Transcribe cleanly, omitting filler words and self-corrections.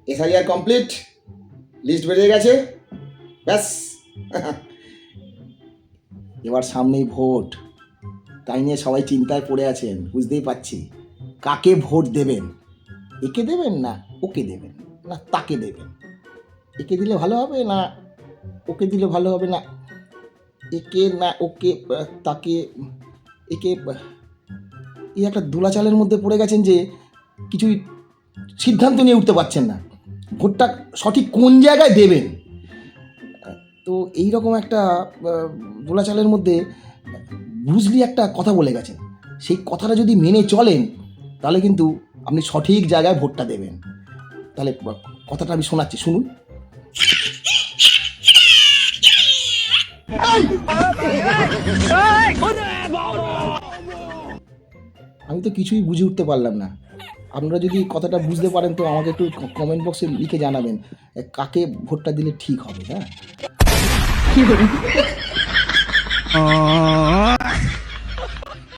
SIR complete, list বেরিয়ে গেছে, ব্যাস। এবার সামনেই ভোট, তাই নিয়ে সবাই চিন্তায় পড়ে আছেন, বুঝতেই পারছি। কাকে ভোট দেবেন? একে দেবেন না ওকে দেবেন না তাকে দেবেন? একে দিলে ভালো হবে না ওকে দিলে ভালো হবে, না একে না ওকে তাকে, একে? এই একটা দোলাচালের মধ্যে পড়ে গেছেন যে কিছুই সিদ্ধান্ত নিয়ে উঠতে পারছেন না, ভোটটা সঠিক কোন জায়গায় দেবেন। তো এইরকম একটা দোলাচালের মধ্যে ব্রুসলি একটা কথা বলে গেছেন, সেই কথাটা যদি মেনে চলেন তাহলে কিন্তু আপনি সঠিক জায়গায় ভোটটা দেবেন। তাহলে কথাটা আমি শোনাচ্ছি, শুনুন। আমি তো কিছুই বুঝে উঠতে পারলাম না। আপনারা যদি কথাটা বুঝতে পারেন তো আমাকে একটু কমেন্ট বক্সে লিখে জানাবেন কাকে ভোটটা দিলে ঠিক হবে। হ্যাঁ।